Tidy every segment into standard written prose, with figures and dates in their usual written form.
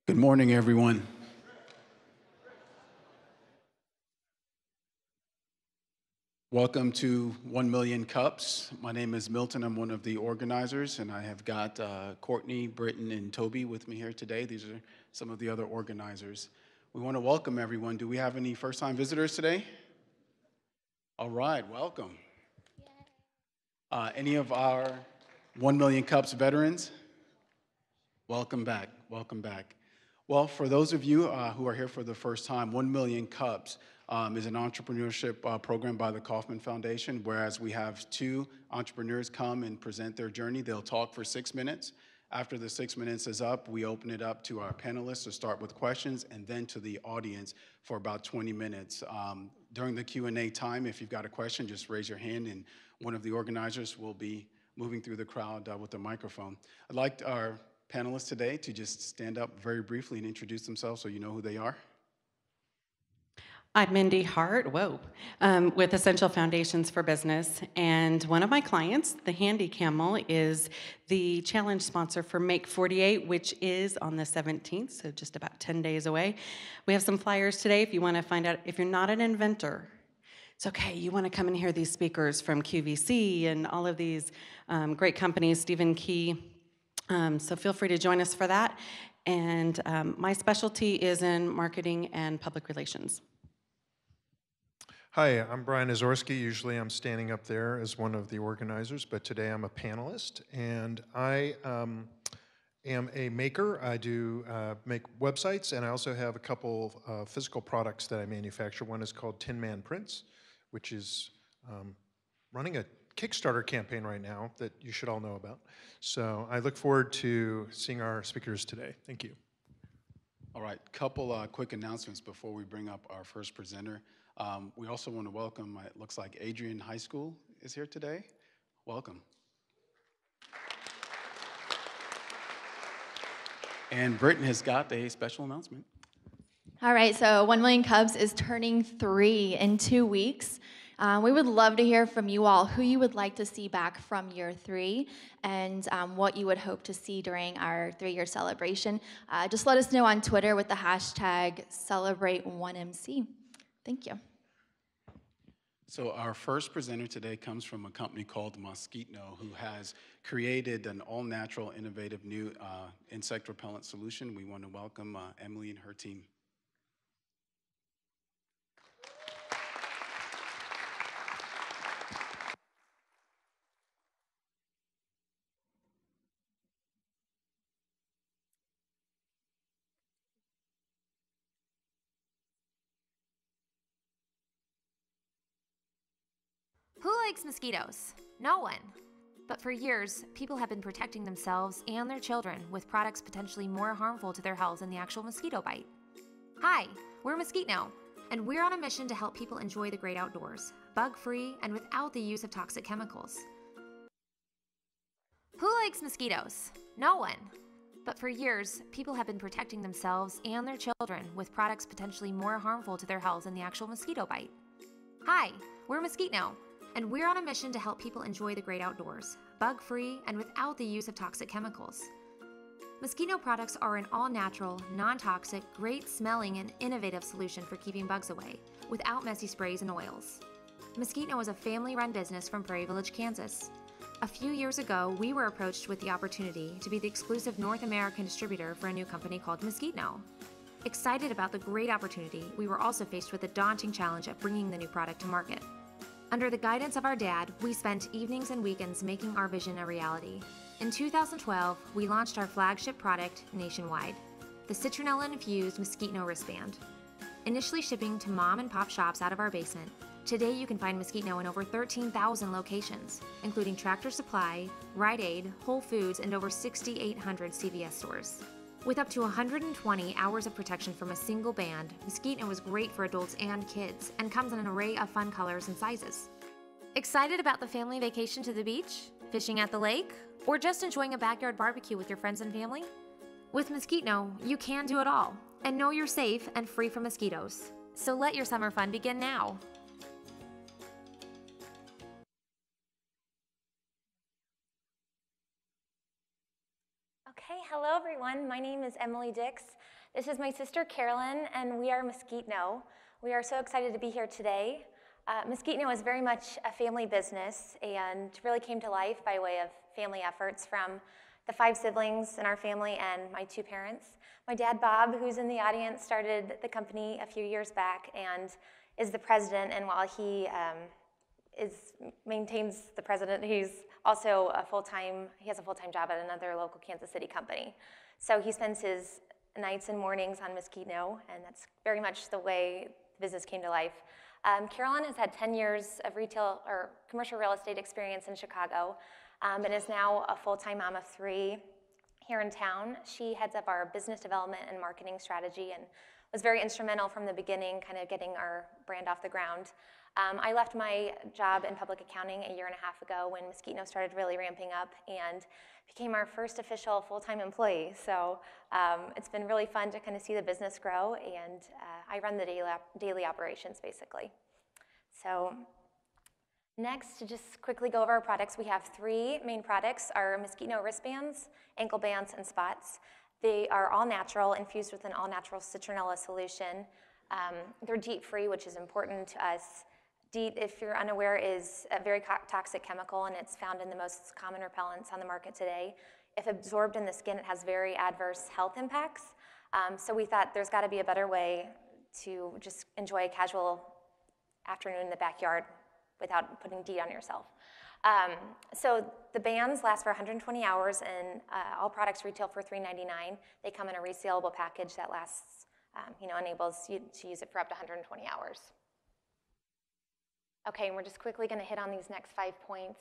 Good morning, everyone. Welcome to 1 Million Cups. My name is Milton. I'm one of the organizers, and I have got Courtney, Britton, and Toby with me here today. These are some of the other organizers. We want to welcome everyone. Do we have any first-time visitors today? All right, welcome. Any of our 1 Million Cups veterans? Welcome back, welcome back. Well, for those of you who are here for the first time, 1 Million Cups is an entrepreneurship program by the Kauffman Foundation, whereas we have two entrepreneurs come and present their journey. They'll talk for 6 minutes. After the 6 minutes is up, we open it up to our panelists to start with questions, and then to the audience for about 20 minutes. During the Q&A time, if you've got a question, just raise your hand, and one of the organizers will be moving through the crowd with a microphone. I'd like our panelists today to just stand up very briefly and introduce themselves so you know who they are. I'm Mindy Hart, with Essential Foundations for Business, and one of my clients, the Handy Camel, is the challenge sponsor for Make 48, which is on the 17th, so just about 10 days away. We have some flyers today if you want to find out, if you're not an inventor, it's okay, you want to come and hear these speakers from QVC and all of these great companies, Stephen Key. So feel free to join us for that. And my specialty is in marketing and public relations. Hi, I'm Brian Azorski. Usually I'm standing up there as one of the organizers, but today I'm a panelist. And I am a maker. I do make websites, and I also have a couple physical products that I manufacture. One is called Tin Man Prints, which is running a Kickstarter campaign right now that you should all know about. So I look forward to seeing our speakers today. Thank you. All right, couple quick announcements before we bring up our first presenter. We also want to welcome, it looks like Adrian High School is here today. Welcome. And Britton has got a special announcement. All right, so 1 Million Cubs is turning 3 in 2 weeks. We would love to hear from you all who you would like to see back from year 3 and what you would hope to see during our 3-year celebration. Just let us know on Twitter with the hashtag #Celebrate1MC. Thank you. So our first presenter today comes from a company called Mosquitno, who has created an all-natural, innovative new insect repellent solution. We want to welcome Emily and her team. Who likes mosquitoes? No one. But for years, people have been protecting themselves and their children with products potentially more harmful to their health than the actual mosquito bite. Hi, we're Mosquitno, and we're on a mission to help people enjoy the great outdoors, bug-free and without the use of toxic chemicals. Who likes mosquitoes? No one. But for years, people have been protecting themselves and their children with products potentially more harmful to their health than the actual mosquito bite. Hi, we're Mosquitno, and we're on a mission to help people enjoy the great outdoors, bug-free and without the use of toxic chemicals. Mosquitno products are an all-natural, non-toxic, great-smelling, and innovative solution for keeping bugs away, without messy sprays and oils. Mosquitno is a family-run business from Prairie Village, Kansas. A few years ago, we were approached with the opportunity to be the exclusive North American distributor for a new company called Mosquitno. Excited about the great opportunity, we were also faced with the daunting challenge of bringing the new product to market. Under the guidance of our dad, we spent evenings and weekends making our vision a reality. In 2012, we launched our flagship product nationwide, the citronella-infused Mosquitno wristband. Initially shipping to mom and pop shops out of our basement, today you can find Mosquitno in over 13,000 locations, including Tractor Supply, Rite Aid, Whole Foods, and over 6,800 CVS stores. With up to 120 hours of protection from a single band, Mosquitno is great for adults and kids and comes in an array of fun colors and sizes. Excited about the family vacation to the beach, fishing at the lake, or just enjoying a backyard barbecue with your friends and family? With Mosquitno, you can do it all and know you're safe and free from mosquitoes. So let your summer fun begin now. Okay, hello Hello everyone, my name is Emily Dix. This is my sister Carolyn, and we are Mesquite-No. We are so excited to be here today. Mesquite-No is very much a family business and really came to life by way of family efforts from the 5 siblings in our family and my 2 parents. My dad, Bob, who's in the audience, started the company a few years back and is the president, and while he maintains the president, he's also he has a full-time job at another local Kansas City company. So he spends his nights and mornings on Mesquite-No, and that's very much the way the business came to life. Carolyn has had 10 years of retail or commercial real estate experience in Chicago, and is now a full-time mom of 3 here in town. She heads up our business development and marketing strategy and was very instrumental from the beginning, kind of getting our brand off the ground. I left my job in public accounting a 1.5 years ago when Mesquite-No started really ramping up and became our first official full-time employee. So it's been really fun to kind of see the business grow, and I run the daily operations basically. So next, to just quickly go over our products, we have 3 main products: our Mesquite-No wristbands, ankle bands, and spots. They are all natural, infused with an all-natural citronella solution. They're DEET-free, which is important to us. DEET, if you're unaware, is a very toxic chemical, and it's found in the most common repellents on the market today. If absorbed in the skin, it has very adverse health impacts. So we thought there's got to be a better way to just enjoy a casual afternoon in the backyard without putting DEET on yourself. So the bands last for 120 hours, and all products retail for $3.99. They come in a resealable package that lasts, enables you to use it for up to 120 hours. Okay, and we're just quickly going to hit on these next 5 points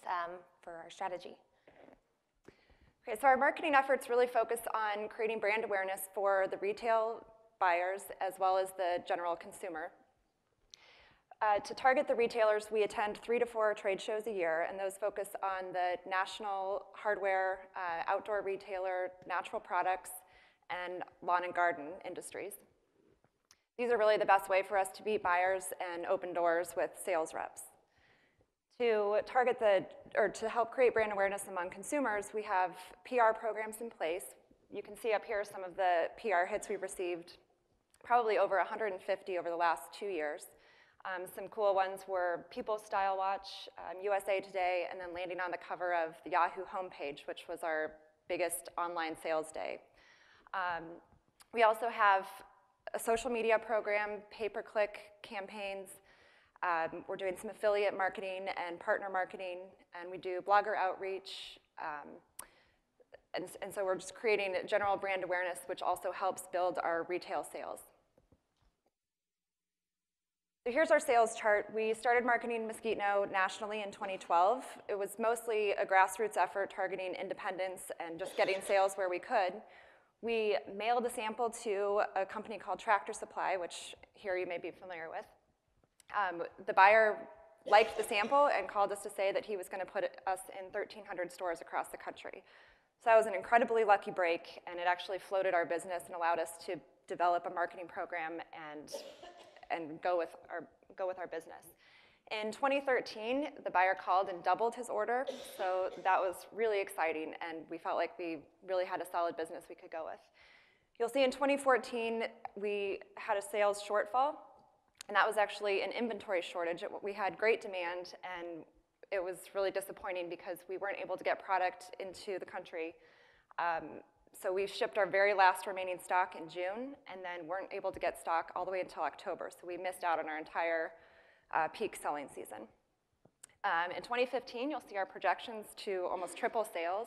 for our strategy. Okay, so our marketing efforts really focus on creating brand awareness for the retail buyers as well as the general consumer. To target the retailers, we attend 3 to 4 trade shows a year, and those focus on the national hardware, outdoor retailer, natural products, and lawn and garden industries. These are really the best way for us to meet buyers and open doors with sales reps. To help create brand awareness among consumers, we have PR programs in place. You can see up here some of the PR hits we've received, probably over 150 over the last 2 years. Some cool ones were People's Style Watch, USA Today, and then landing on the cover of the Yahoo homepage, which was our biggest online sales day. We also have a social media program, pay-per-click campaigns. We're doing some affiliate marketing and partner marketing, and we do blogger outreach. And so we're just creating general brand awareness, which also helps build our retail sales. So here's our sales chart. We started marketing Mesquite-No nationally in 2012. It was mostly a grassroots effort targeting independents and just getting sales where we could. We mailed a sample to a company called Tractor Supply, which here you may be familiar with. The buyer liked the sample and called us to say that he was going to put us in 1,300 stores across the country. So that was an incredibly lucky break, and it actually floated our business and allowed us to develop a marketing program and go with our business. In 2013, the buyer called and doubled his order, so that was really exciting, and we felt like we really had a solid business we could go with. You'll see in 2014, we had a sales shortfall, and that was actually an inventory shortage. We had great demand, and it was really disappointing because we weren't able to get product into the country. So we shipped our very last remaining stock in June, and then weren't able to get stock all the way until October, so we missed out on our entire peak selling season. In 2015, you'll see our projections to almost triple sales.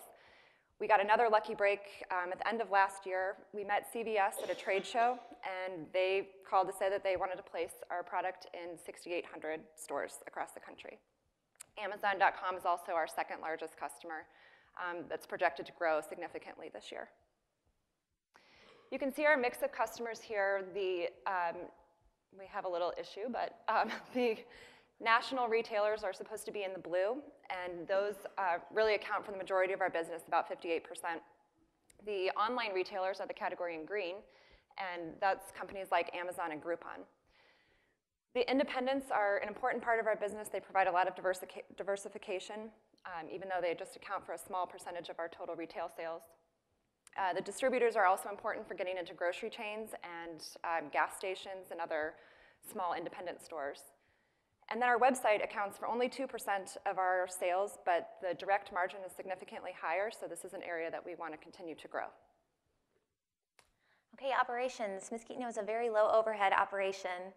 We got another lucky break at the end of last year. We met CVS at a trade show, and they called to say that they wanted to place our product in 6,800 stores across the country. Amazon.com is also our second largest customer that's projected to grow significantly this year. You can see our mix of customers here. We have a little issue, but the national retailers are supposed to be in the blue, and those really account for the majority of our business, about 58%. The online retailers are the category in green, and that's companies like Amazon and Groupon. The independents are an important part of our business. They provide a lot of diversification, even though they just account for a small percentage of our total retail sales. The distributors are also important for getting into grocery chains and gas stations and other small independent stores. And then our website accounts for only 2% of our sales, but the direct margin is significantly higher, so this is an area that we want to continue to grow. Okay, operations. Mosquito is a very low overhead operation.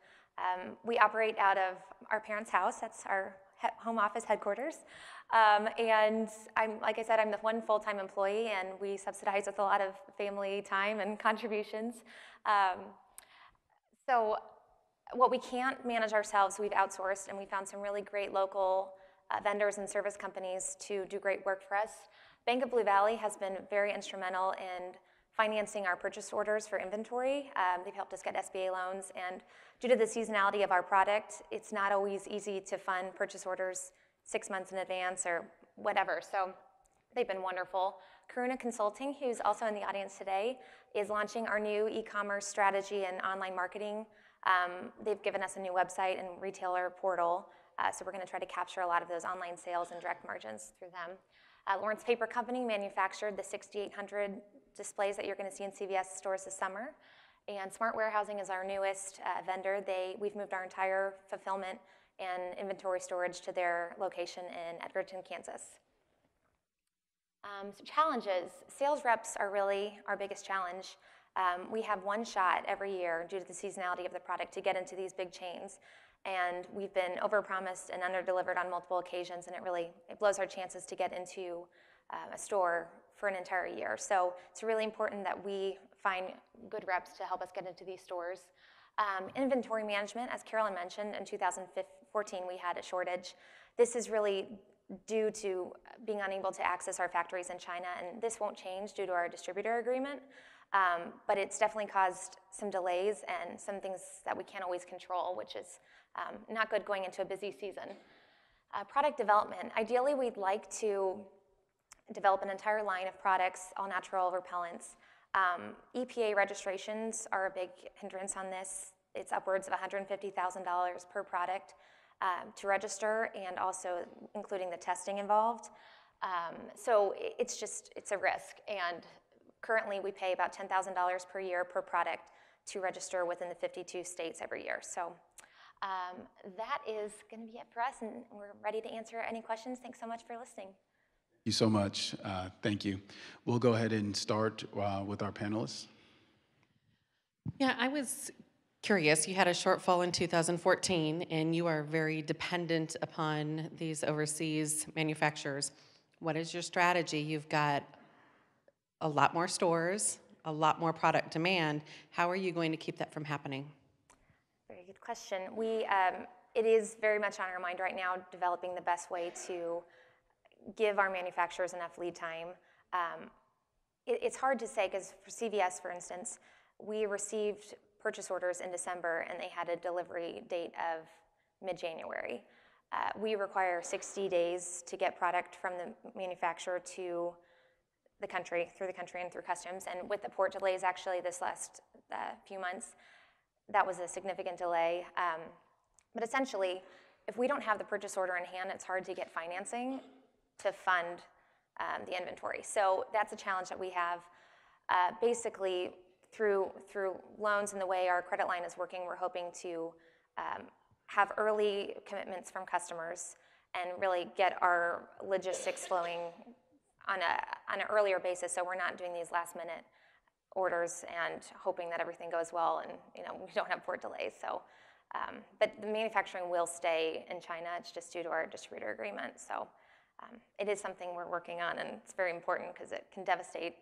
We operate out of our parents' house. That's our home office headquarters. And like I said, I'm the one full-time employee, and we subsidize with a lot of family time and contributions. So what we can't manage ourselves, we've outsourced, and we found some really great local vendors and service companies to do great work for us. Bank of Blue Valley has been very instrumental in financing our purchase orders for inventory. They've helped us get SBA loans, and due to the seasonality of our product, it's not always easy to fund purchase orders 6 months in advance or whatever, so they've been wonderful. Karuna Consulting, who's also in the audience today, is launching our new e-commerce strategy and online marketing. They've given us a new website and retailer portal, so we're going to try to capture a lot of those online sales and direct margins through them. Lawrence Paper Company manufactured the 6,800 displays that you're going to see in CVS stores this summer. And Smart Warehousing is our newest vendor. We've moved our entire fulfillment and inventory storage to their location in Edgerton, Kansas. Some challenges. Sales reps are really our biggest challenge. We have one shot every year due to the seasonality of the product to get into these big chains. And we've been overpromised and underdelivered on multiple occasions, and it blows our chances to get into a store for an entire year. So it's really important that we find good reps to help us get into these stores. Inventory management, as Carolyn mentioned, in 2014 we had a shortage. This is really due to being unable to access our factories in China, and this won't change due to our distributor agreement, but it's definitely caused some delays and some things that we can't always control, which is not good going into a busy season. Product development. Ideally, we'd like to develop an entire line of products, all natural repellents. EPA registrations are a big hindrance on this. It's upwards of $150,000 per product to register, and also including the testing involved. So it's a risk, and currently we pay about $10,000 per year per product to register within the 52 states every year. So that is going to be it for us, and we're ready to answer any questions. Thanks so much for listening. Thank you so much. Thank you. We'll go ahead and start with our panelists. Yeah, I was curious. You had a shortfall in 2014, and you are very dependent upon these overseas manufacturers. What is your strategy? You've got a lot more stores, a lot more product demand. How are you going to keep that from happening? Very good question. It is very much on our mind right now, developing the best way to give our manufacturers enough lead time. It's hard to say, because for CVS, for instance, we received purchase orders in December, and they had a delivery date of mid-January. We require 60 days to get product from the manufacturer to the country, through the country and through customs. And with the port delays, actually, this last few months, that was a significant delay. But essentially, if we don't have the purchase order in hand, it's hard to get financing to fund the inventory. So that's a challenge that we have. Basically, through loans and the way our credit line is working, we're hoping to have early commitments from customers and really get our logistics flowing on an earlier basis, so we're not doing these last-minute orders and hoping that everything goes well and we don't have port delays. So, but the manufacturing will stay in China. It's just due to our distributor agreement. So it is something we're working on, and it's very important because it can devastate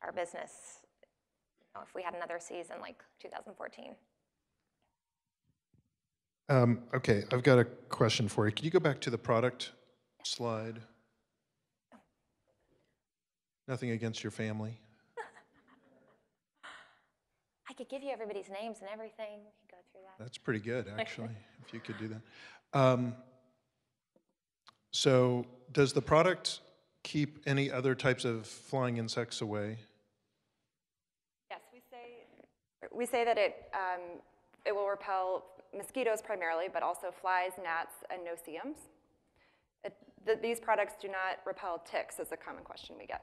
our business if we had another season like 2014. Okay, I've got a question for you. Can you go back to the product slide? Nothing against your family. I could give you everybody's names and everything. We could go through that. That's pretty good, actually, if you could do that. So does the product keep any other types of flying insects away? Yes, we say that it will repel mosquitoes primarily, but also flies, gnats, and no-see-ums. These products do not repel ticks, is a common question we get.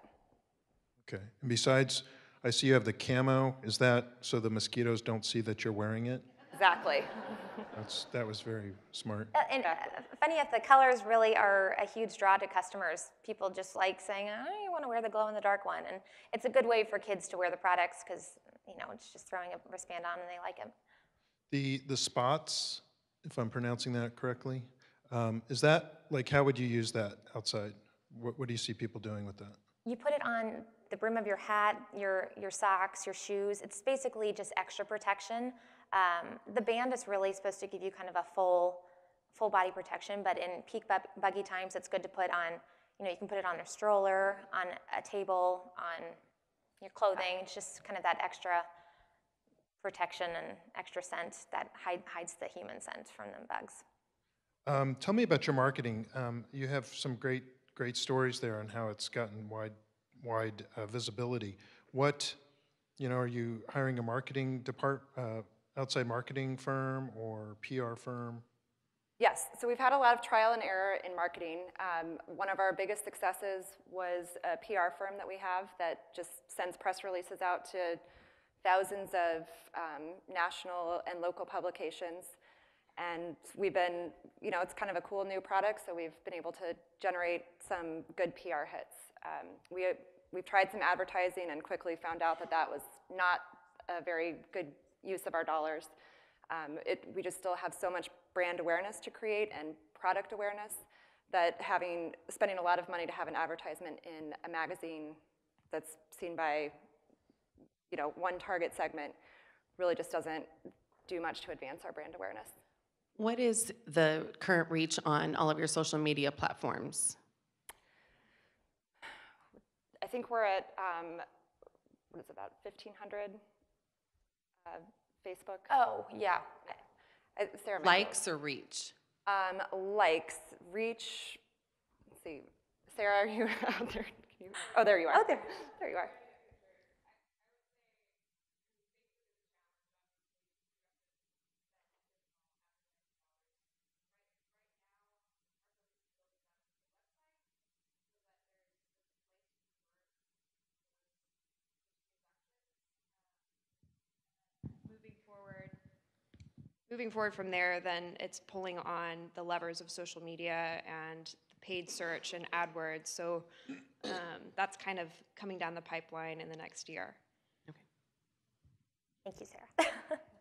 Okay. And besides, I see you have the camo. Is that so the mosquitoes don't see that you're wearing it? Exactly. That was very smart. And funny enough, the colors really are a huge draw to customers. People just like saying, "Oh, you want to wear the glow-in-the-dark one," and it's a good way for kids to wear the products because it's just throwing a wristband on and they like it. The spots, if I'm pronouncing that correctly, is that, like, how would you use that outside? What do you see people doing with that? You put it on the brim of your hat, your socks, your shoes. It's basically just extra protection. The band is really supposed to give you kind of a full body protection, but in peak buggy times, it's good to put on, you can put it on a stroller, on a table, on your clothing. It's just kind of that extra protection and extra scent that hides the human scent from the bugs. Tell me about your marketing. You have some great stories there on how it's gotten wide visibility. What, are you hiring a marketing outside marketing firm or PR firm? Yes, so we've had a lot of trial and error in marketing. One of our biggest successes was a PR firm that we have that just sends press releases out to thousands of national and local publications. And we've been, it's kind of a cool new product, so we've been able to generate some good PR hits. We've tried some advertising and quickly found out that was not a very good use of our dollars. We just still have so much brand awareness to create and product awareness that spending a lot of money to have an advertisement in a magazine that's seen by one target segment really just doesn't do much to advance our brand awareness. What is the current reach on all of your social media platforms? I think we're at, what is it, about 1,500 Facebook. Oh, yeah. Sarah, Likes or reach? Likes, reach, let's see. Sarah, are you out there? Oh, there you are. Oh, there you are. Moving forward from there, then it's pulling on the levers of social media and paid search and AdWords. So that's kind of coming down the pipeline in the next year. Okay. Thank you, Sarah.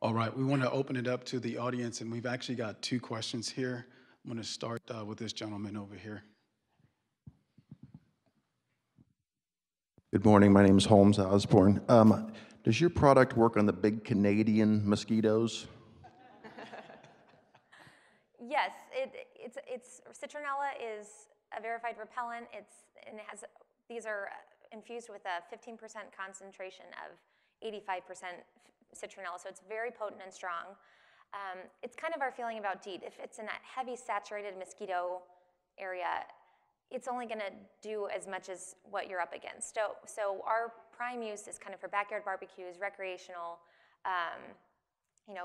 All right, we want to open it up to the audience, and we've actually got 2 questions here. I'm going to start with this gentleman over here. Good morning. My name is Holmes Osborne. Does your product work on the big Canadian mosquitoes? Yes, Citronella is a verified repellent. These are infused with a 15% concentration of 85% citronella, so it's very potent and strong. It's kind of our feeling about DEET. If it's in that heavy saturated mosquito area, it's only going to do as much as what you're up against. So our prime use is kind of for backyard barbecues, recreational,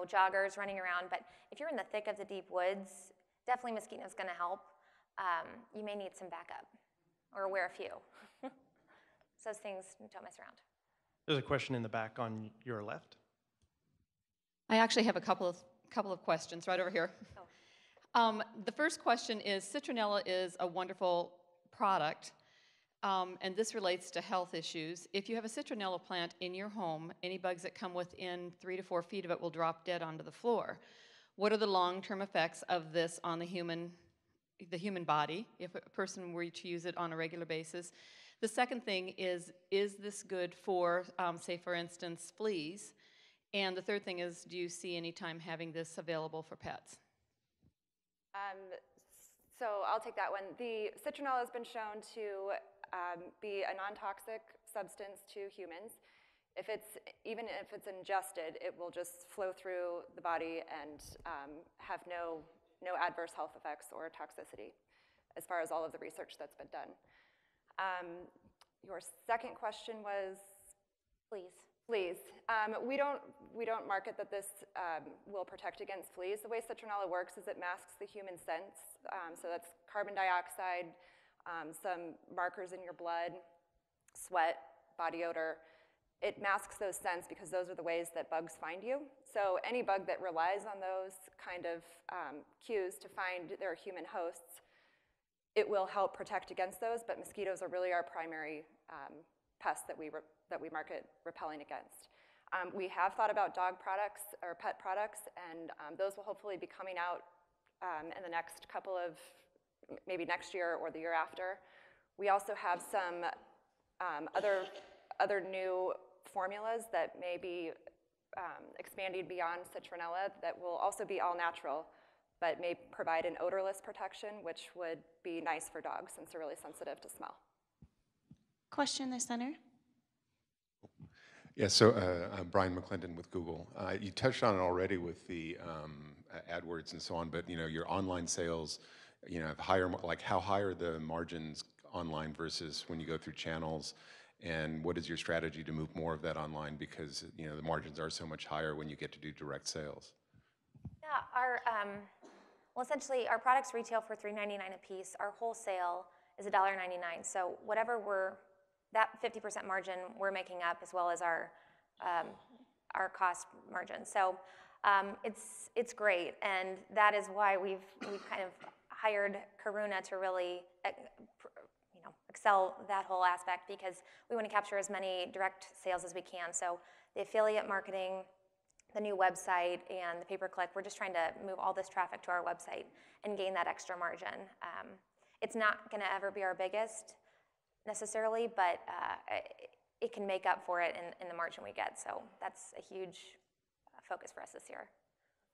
joggers running around. But if you're in the thick of the deep woods, definitely Mosquito is going to help. You may need some backup or wear a few. So those things don't mess around. There's a question in the back on your left. I actually have a couple of questions right over here. Oh. The first question is, citronella is a wonderful product, and this relates to health issues. If you have a citronella plant in your home, any bugs that come within 3 to 4 feet of it will drop dead onto the floor. What are the long-term effects of this on the human body if a person were to use it on a regular basis? The second thing is this good for, say for instance, fleas? And the third thing is, do you see any time having this available for pets? So I'll take that one. The citronella has been shown to be a non-toxic substance to humans. Even if it's ingested, it will just flow through the body and have no adverse health effects or toxicity, as far as all of the research that's been done. Your second question was? Fleas. Fleas. We don't market that this will protect against fleas. The way citronella works is it masks the human scents. So that's carbon dioxide, some markers in your blood, sweat, body odor, it masks those scents because those are the ways that bugs find you. So any bug that relies on those kind of cues to find their human hosts, it will help protect against those, but mosquitoes are really our primary pest that we market repelling against. We have thought about dog products or pet products, and those will hopefully be coming out in the next couple of, maybe next year or the year after. We also have some other new formulas that may be expanding beyond citronella that will also be all natural, but may provide an odorless protection, which would be nice for dogs since they're really sensitive to smell. Question in the center. Yeah, so I'm Brian McClendon with Google. You touched on it already with the AdWords and so on, but your online sales, have higher, like how high are the margins online versus when you go through channels, and what is your strategy to move more of that online because the margins are so much higher when you get to do direct sales? Yeah, well, essentially our products retail for $3.99 a piece. Our wholesale is $1.99. So whatever that 50% margin we're making up, as well as our cost margin. So it's great, and that is why we've kind of hired Karuna to really excel that whole aspect, because we want to capture as many direct sales as we can. So the affiliate marketing, the new website, and the pay-per-click, we're just trying to move all this traffic to our website and gain that extra margin. It's not going to ever be our biggest necessarily, but it can make up for it in the margin we get. So that's a huge focus for us this year.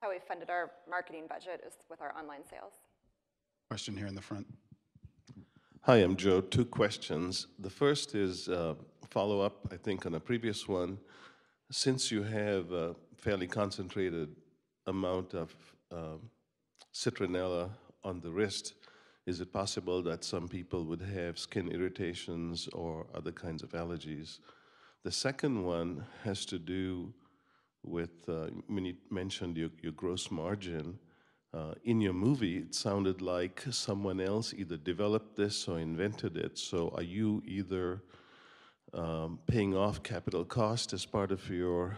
How we funded our marketing budget is with our online sales. Question here in the front. Hi, I'm Joe. 2 questions. The first is follow-up, I think, on a previous one. Since you have a fairly concentrated amount of citronella on the wrist, is it possible that some people would have skin irritations or other kinds of allergies? The second one has to do with when you mentioned your gross margin. In your movie, it sounded like someone else either developed this or invented it. So are you either paying off capital cost as part of your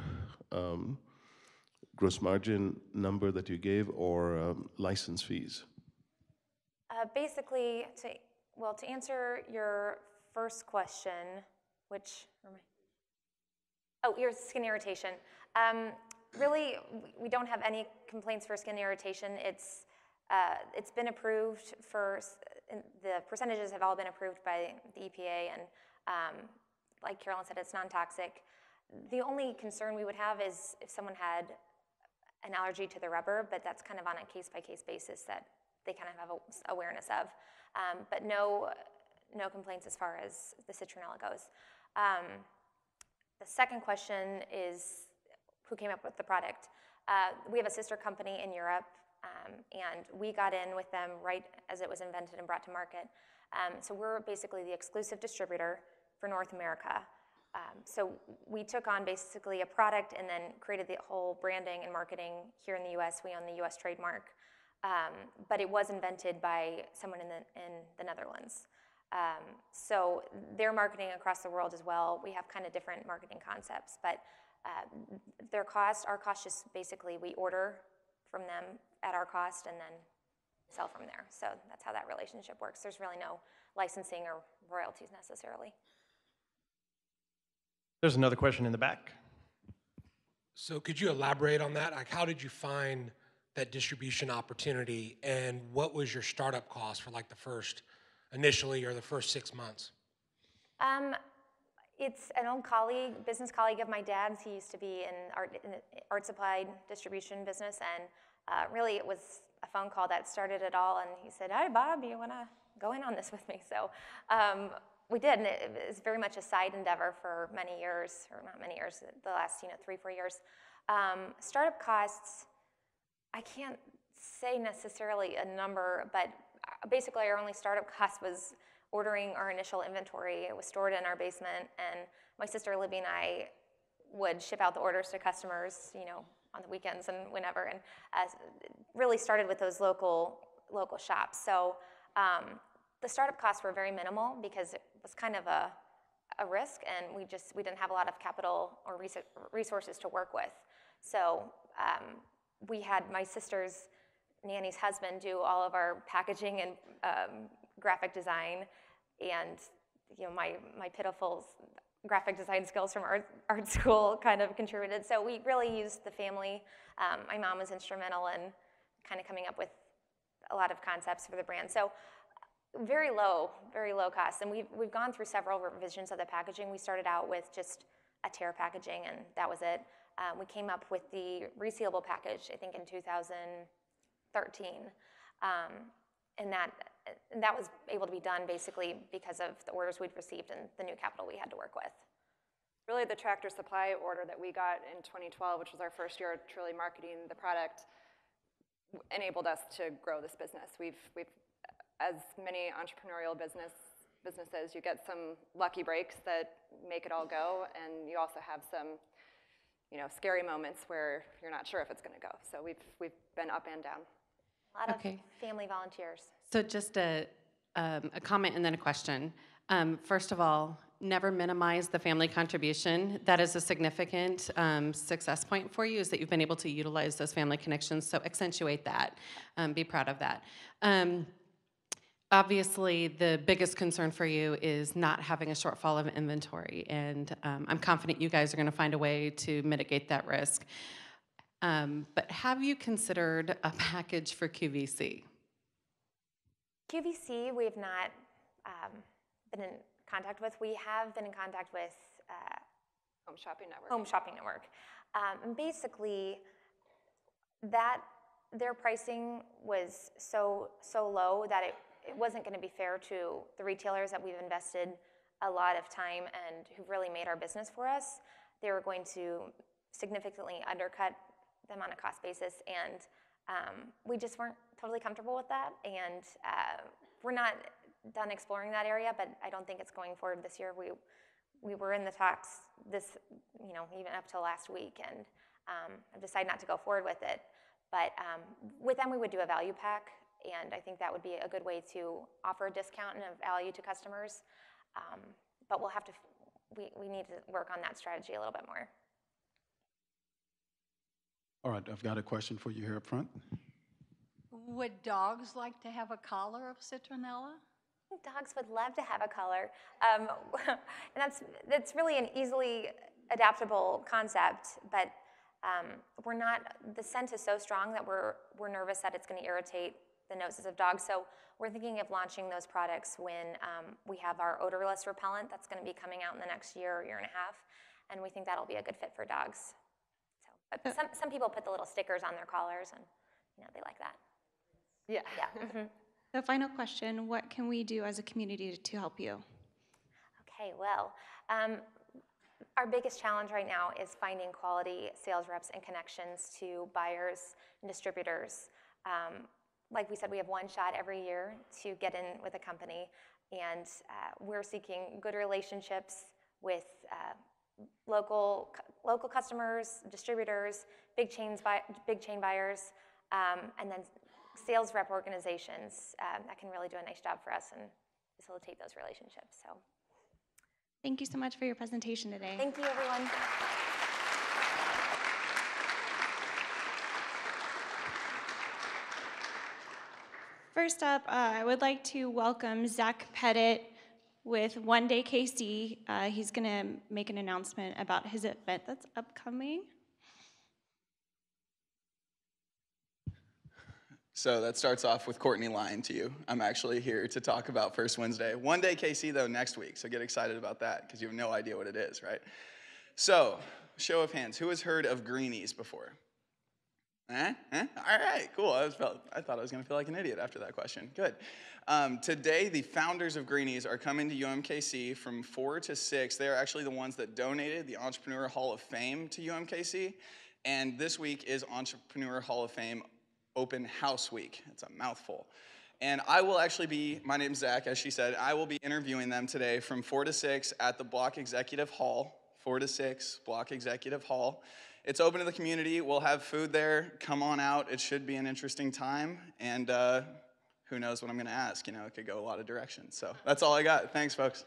gross margin number that you gave, or license fees? Basically, to answer your first question, your skin irritation. Really, we don't have any complaints for skin irritation. It's been approved the percentages have all been approved by the EPA, and like Carolyn said, it's non-toxic. The only concern we would have is if someone had an allergy to the rubber, but that's kind of on a case-by-case basis that they kind of have awareness of. But no complaints as far as the citronella goes. The second question is who came up with the product. We have a sister company in Europe, and we got in with them right as it was invented and brought to market. So we're basically the exclusive distributor for North America. So we took on basically a product and then created the whole branding and marketing here in the US. We own the US trademark, but it was invented by someone in the Netherlands. So they're marketing across the world as well. We have kind of different marketing concepts, but our cost just basically we order from them at our cost and then sell from there. So that's how that relationship works. There's really no licensing or royalties necessarily. There's another question in the back. So could you elaborate on that? Like, how did you find that distribution opportunity, and what was your startup cost for like the first 6 months? It's an old business colleague of my dad's. He used to be in the art supply distribution business, and really it was a phone call that started it all, and he said, "Hi, Bob, you want to go in on this with me?" So we did, and it was very much a side endeavor for many years, or not many years, the last 3-4 years. Startup costs, I can't say necessarily a number, but basically our only startup cost was ordering our initial inventory. It was stored in our basement, and my sister Libby and I would ship out the orders to customers, on the weekends and whenever, and really started with those local shops. So the startup costs were very minimal because it was kind of a a risk, and we didn't have a lot of capital or resources to work with. So we had my sister's nanny's husband do all of our packaging and graphic design, and my pitiful graphic design skills from art school kind of contributed. So we really used the family. My mom was instrumental in kind of coming up with a lot of concepts for the brand. So very low cost. And we've gone through several revisions of the packaging. We started out with just a tear packaging, and that was it. We came up with the resealable package, I think, in 2013. And that was able to be done basically because of the orders we'd received and the new capital we had to work with. Really, the Tractor Supply order that we got in 2012, which was our first year truly marketing the product, enabled us to grow this business. We've as many entrepreneurial businesses, you get some lucky breaks that make it all go, and you also have some, scary moments where you're not sure if it's going to go. So we've been up and down. A lot of family volunteers. So just a comment and then a question. First of all, never minimize the family contribution. That is a significant success point for you, is that you've been able to utilize those family connections. So accentuate that. Be proud of that. Obviously, the biggest concern for you is not having a shortfall of inventory, and I'm confident you guys are going to find a way to mitigate that risk. But have you considered a package for QVC? QVC, we have not been in contact with. We have been in contact with Home Shopping Network. Home Shopping Network. And basically, their pricing was so low that it wasn't going to be fair to the retailers that we've invested a lot of time and who've really made our business for us. They were going to significantly undercut them on a cost basis, and we just weren't totally comfortable with that. And we're not done exploring that area, but I don't think it's going forward this year. We were in the talks even up till last week, and I've decided not to go forward with it. But with them, we would do a value pack, and I think that would be a good way to offer a discount and a value to customers. But we'll have to, we need to work on that strategy a little bit more. All right, I've got a question for you here up front. Would dogs like to have a collar of citronella? Dogs would love to have a collar. And that's really an easily adaptable concept, but the scent is so strong that we're nervous that it's going to irritate the noses of dogs. So we're thinking of launching those products when we have our odorless repellent that's going to be coming out in the next year and a half, and we think that'll be a good fit for dogs. So, but some people put the little stickers on their collars, and they like that. Yeah. Mm-hmm. The final question, what can we do as a community to help you? Okay, well, our biggest challenge right now is finding quality sales reps and connections to buyers and distributors. Like we said, we have one shot every year to get in with a company, and we're seeking good relationships with local customers, distributors, big chain buyers, and then sales rep organizations that can really do a nice job for us and facilitate those relationships. So, thank you so much for your presentation today. Thank you, everyone. First up, I would like to welcome Zach Pettit with One Day KC. He's going to make an announcement about his event that's upcoming. So that starts off with Courtney lying to you. I'm actually here to talk about First Wednesday. One Day KC, though, next week, so get excited about that because you have no idea what it is, right? So, show of hands, who has heard of Greenies before? All right, cool. I thought I was going to feel like an idiot after that question. Good. Today, the founders of Greenies are coming to UMKC from 4 to 6. They are actually the ones that donated the Entrepreneur Hall of Fame to UMKC. And this week is Entrepreneur Hall of Fame Open House Week. It's a mouthful. And I will actually be, my name's Zach, as she said, I will be interviewing them today from 4 to 6 at the Block Executive Hall. 4 to 6, Block Executive Hall. It's open to the community. We'll have food there. Come on out. It should be an interesting time. And who knows what I'm going to ask. It could go a lot of directions. So that's all I got. Thanks, folks.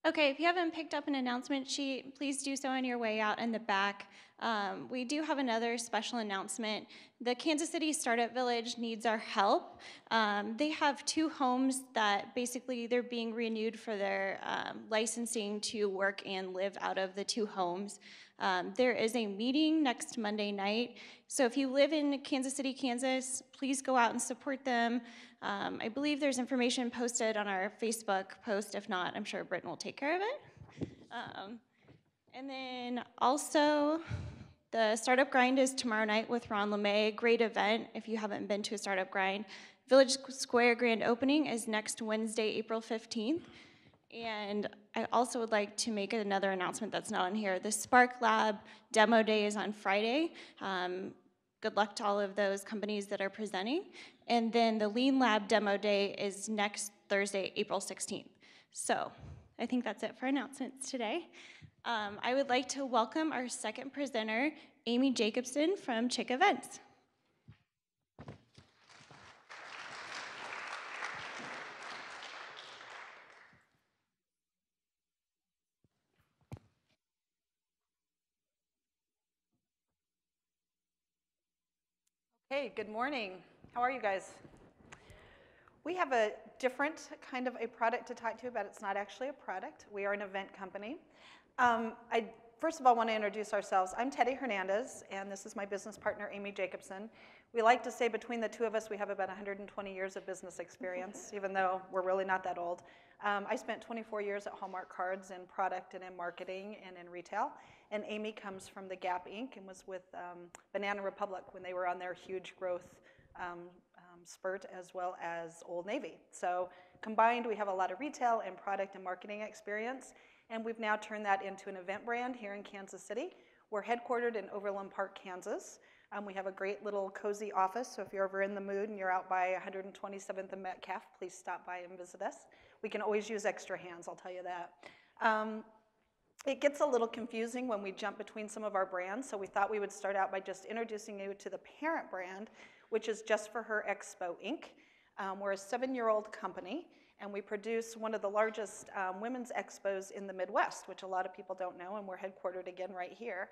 Okay, if you haven't picked up an announcement sheet, please do so on your way out in the back. We do have another special announcement. The Kansas City Startup Village needs our help. They have 2 homes that basically they're being renewed for their licensing to work and live out of the 2 homes. There is a meeting next Monday night. So if you live in Kansas City, Kansas, please go out and support them. I believe there's information posted on our Facebook post. If not, I'm sure Britton will take care of it. And then also, the Startup Grind is tomorrow night with Ron LeMay. Great event if you haven't been to a Startup Grind. Village Square grand opening is next Wednesday, April 15th. And I also would like to make another announcement that's not on here. The Spark Lab demo day is on Friday. Good luck to all of those companies that are presenting. And then the Lean Lab demo day is next Thursday, April 16th. So I think that's it for announcements today. I would like to welcome our second presenter, Amy Jacobson from Chick Events. Hey, good morning. How are you guys? We have a different kind of a product to talk to you about. It's not actually a product. We are an event company. I first of all want to introduce ourselves. I'm Teddy Hernandez, and this is my business partner, Amy Jacobson. We like to say between the 2 of us, we have about 120 years of business experience, even though we're really not that old. I spent 24 years at Hallmark Cards in product and in marketing and in retail. And Amy comes from the Gap Inc. and was with Banana Republic when they were on their huge growth spurt, as well as Old Navy. So combined, we have a lot of retail and product and marketing experience. And we've now turned that into an event brand here in Kansas City. We're headquartered in Overland Park, Kansas. We have a great little cozy office, so if you're ever in the mood and you're out by 127th and Metcalf, please stop by and visit us. We can always use extra hands, I'll tell you that. It gets a little confusing when we jump between some of our brands, so we thought we would start out by just introducing you to the parent brand, which is Just For Her Expo, Inc. We're a 7-year-old company, and we produce one of the largest women's expos in the Midwest, which a lot of people don't know, and we're headquartered again right here.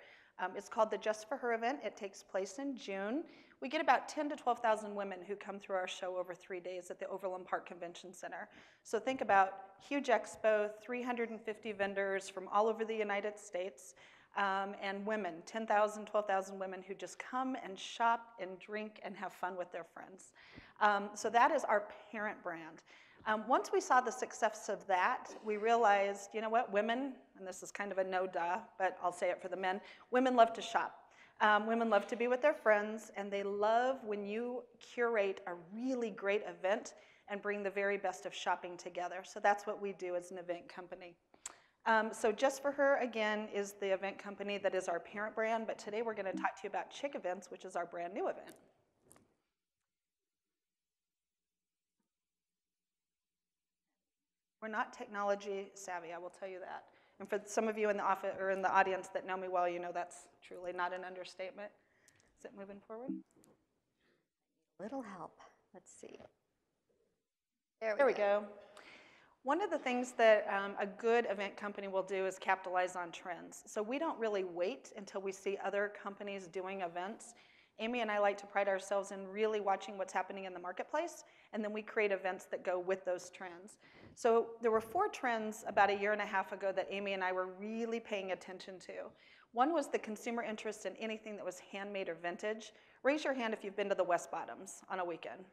It's called the Just For Her event. It takes place in June. We get about 10,000 to 12,000 women who come through our show over 3 days at the Overland Park Convention Center. So think about huge expo, 350 vendors from all over the United States, and women, 10,000, 12,000 women who just come and shop and drink and have fun with their friends. So that is our parent brand. Once we saw the success of that, we realized, you know what, women, and this is kind of a no-duh, but I'll say it for the men, women love to shop. Women love to be with their friends, and they love when you curate a really great event and bring the very best of shopping together. So that's what we do as an event company. So Just For Her, again, is the event company that is our parent brand, but today we're going to talk to you about Chick Events, which is our brand new event. We're not technology savvy, I will tell you that. And for some of you in the office or in the audience that know me well, you know that's truly not an understatement. Is it moving forward? Little help. Let's see. There we go. One of the things that a good event company will do is capitalize on trends. So we don't really wait until we see other companies doing events. Amy and I like to pride ourselves in really watching what's happening in the marketplace, and then we create events that go with those trends. So there were 4 trends about 1.5 years ago that Amy and I were really paying attention to. One was the consumer interest in anything that was handmade or vintage. Raise your hand if you've been to the West Bottoms on a weekend.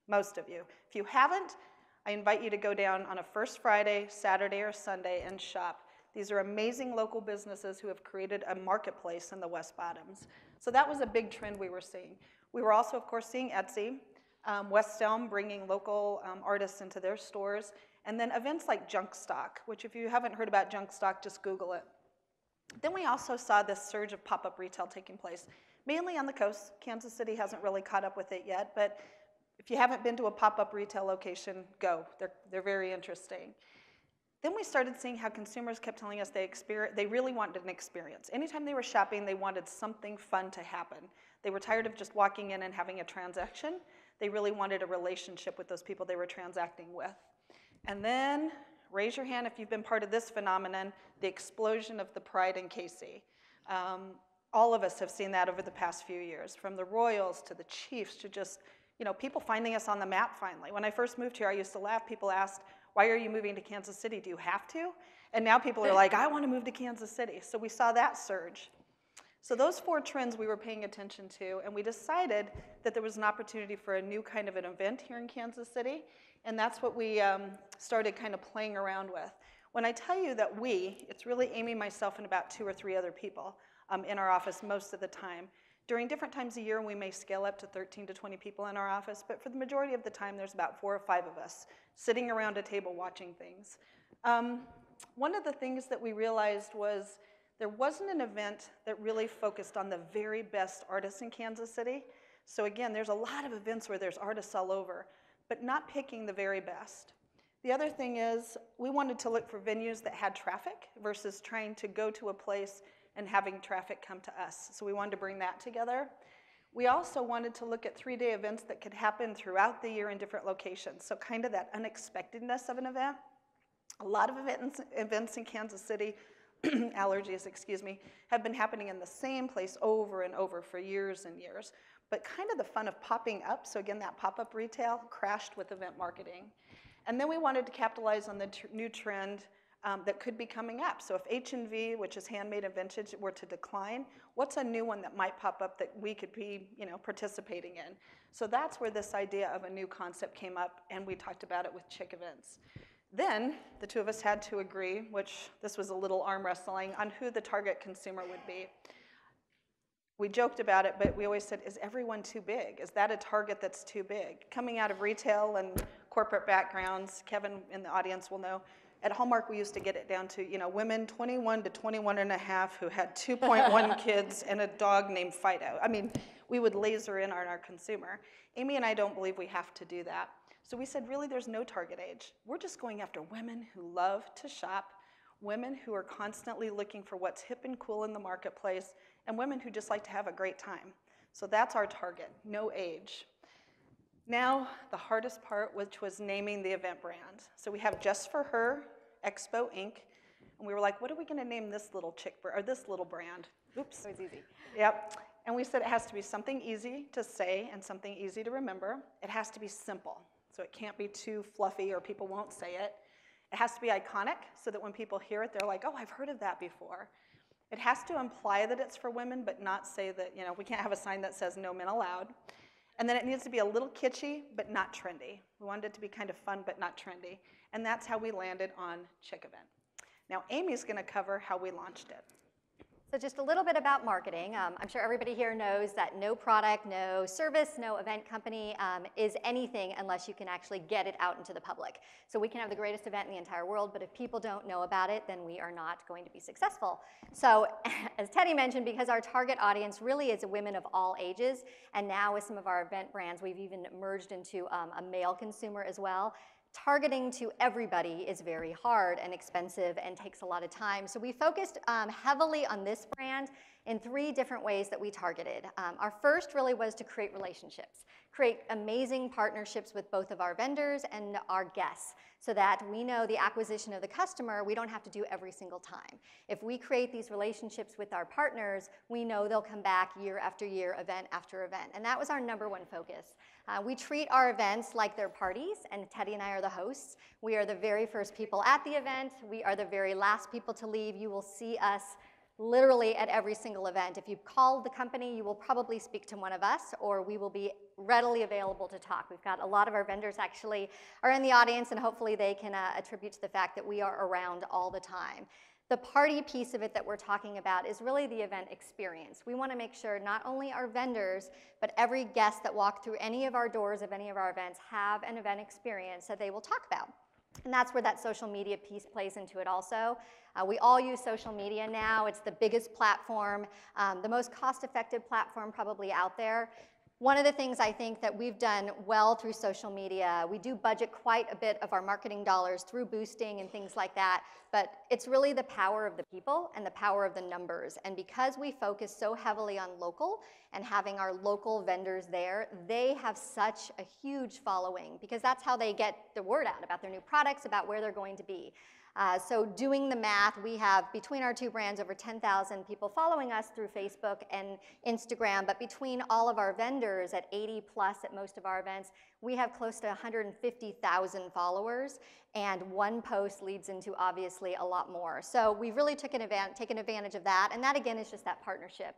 Most of you. If you haven't, I invite you to go down on a first Friday, Saturday, or Sunday and shop. These are amazing local businesses who have created a marketplace in the West Bottoms. So that was a big trend we were seeing. We were also, of course, seeing Etsy, West Elm bringing local artists into their stores, and then events like Junk Stock, which if you haven't heard about Junk Stock, just Google it. Then we also saw this surge of pop-up retail taking place, mainly on the coast. Kansas City hasn't really caught up with it yet, but if you haven't been to a pop-up retail location, go. They're very interesting. Then we started seeing how consumers kept telling us they really wanted an experience. Anytime they were shopping, they wanted something fun to happen. They were tired of just walking in and having a transaction. They really wanted a relationship with those people they were transacting with. And then Raise your hand if you've been part of this phenomenon, the explosion of the pride in KC. All of us have seen that over the past few years, from the Royals to the Chiefs to just, people finding us on the map finally. When I first moved here, I used to laugh. People asked, why are you moving to Kansas City? Do you have to? And now people are like, I want to move to Kansas City. So we saw that surge. So those 4 trends we were paying attention to, and we decided that there was an opportunity for a new kind of an event here in Kansas City, and that's what we started kind of playing around with. When I tell you that it's really Amy, myself, and about 2 or 3 other people in our office most of the time. During different times a year, we may scale up to 13 to 20 people in our office, but for the majority of the time, there's about 4 or 5 of us sitting around a table watching things. One of the things that we realized was there wasn't an event that really focused on the very best artists in Kansas City. So again, there's a lot of events where there's artists all over, but not picking the very best. The other thing is we wanted to look for venues that had traffic versus trying to go to a place and having traffic come to us. So we wanted to bring that together. We also wanted to look at 3-day events that could happen throughout the year in different locations. So kind of that unexpectedness of an event. A lot of events in Kansas City, allergies, excuse me, have been happening in the same place over and over for years and years. But kind of the fun of popping up, so again, that pop-up retail crashed with event marketing. And then we wanted to capitalize on the new trend that could be coming up. So if H&V, which is handmade and vintage, were to decline, what's a new one that might pop up that we could be, participating in? So that's where this idea of a new concept came up, and we talked about it with Chick Events. Then the 2 of us had to agree, which this was a little arm wrestling, on who the target consumer would be. We joked about it, but we always said, is everyone too big? Is that a target that's too big? Coming out of retail and corporate backgrounds, Kevin in the audience will know, at Hallmark we used to get it down to, women 21 to 21 and a half who had 2.1 kids and a dog named Fido. I mean, we would laser in on our consumer. Amy and I don't believe we have to do that. So we said, really, there's no target age. We're just going after women who love to shop, women who are constantly looking for what's hip and cool in the marketplace, and women who just like to have a great time. So that's our target, no age. Now, the hardest part, which was naming the event brand. So we have Just For Her, Expo Inc., and we were like, what are we gonna name this little or this little brand? Oops. So it's easy. Yep. And we said it has to be something easy to say and something easy to remember. It has to be simple. So it can't be too fluffy or people won't say it. It has to be iconic so that when people hear it, they're like, oh, I've heard of that before. It has to imply that it's for women, but not say that, we can't have a sign that says no men allowed. And then it needs to be a little kitschy, but not trendy. We wanted it to be kind of fun, but not trendy. And that's how we landed on Chick Event. Now, Amy's gonna cover how we launched it. So just a little bit about marketing. I'm sure everybody here knows that no product, no service, no event company is anything unless you can actually get it out into the public. So we can have the greatest event in the entire world, but if people don't know about it, then we are not going to be successful. So as Teddy mentioned, because our target audience really is women of all ages, and now with some of our event brands, we've even merged into a male consumer as well. Targeting to everybody is very hard and expensive and takes a lot of time. So we focused heavily on this brand in 3 different ways that we targeted. Our first really was to create relationships, create amazing partnerships with both of our vendors and our guests so that we know the acquisition of the customer, we don't have to do every single time. If we create these relationships with our partners, we know they'll come back year after year, event after event. And that was our #1 focus. We treat our events like they're parties, and Teddy and I are the hosts. We are the very first people at the event. We are the very last people to leave. You will see us literally at every single event. If you call the company, you will probably speak to one of us, or we will be readily available to talk. We've got a lot of our vendors actually are in the audience, and hopefully they can attribute to the fact that we are around all the time. The party piece of it that we're talking about is really the event experience. We want to make sure not only our vendors, but every guest that walk through any of our doors of any of our events have an event experience that they will talk about. And that's where that social media piece plays into it also. We all use social media now. It's the biggest platform, the most cost-effective platform probably out there. One of the things I think that we've done well through social media, we do budget quite a bit of our marketing dollars through boosting and things like that, but it's really the power of the people and the power of the numbers. And because we focus so heavily on local and having our local vendors there, they have such a huge following because that's how they get the word out about their new products, about where they're going to be. So doing the math, we have between our two brands over 10,000 people following us through Facebook and Instagram, but between all of our vendors at 80 plus at most of our events, we have close to 150,000 followers, and one post leads into obviously a lot more. So we've really taken advantage of that, and that again is just that partnership.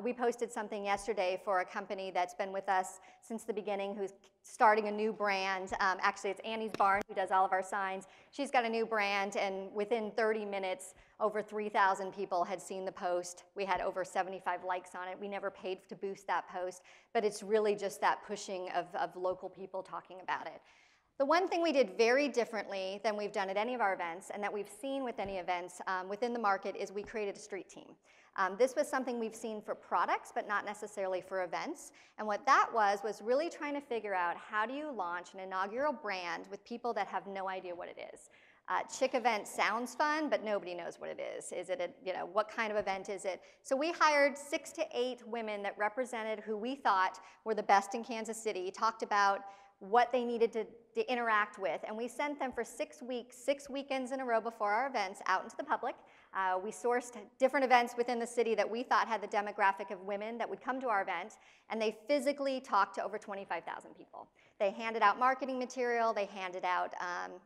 We posted something yesterday for a company that's been with us since the beginning, who's starting a new brand. Actually, it's Annie's Barn, who does all of our signs. She's got a new brand, and within 30 minutes, over 3,000 people had seen the post. We had over 75 likes on it. We never paid to boost that post, but it's really just that pushing of local people talking about it. The one thing we did very differently than we've done at any of our events, and that we've seen with any events within the market, is we created a street team. This was something we've seen for products, but not necessarily for events. And what that was really trying to figure out how do you launch an inaugural brand with people that have no idea what it is. Chick event sounds fun, but nobody knows what it is. Is it what kind of event is it? So we hired 6 to 8 women that represented who we thought were the best in Kansas City, talked about what they needed to interact with, and we sent them for 6 weeks, 6 weekends in a row before our events out into the public. We sourced different events within the city that we thought had the demographic of women that would come to our event, and they physically talked to over 25,000 people. They handed out marketing material, they handed out,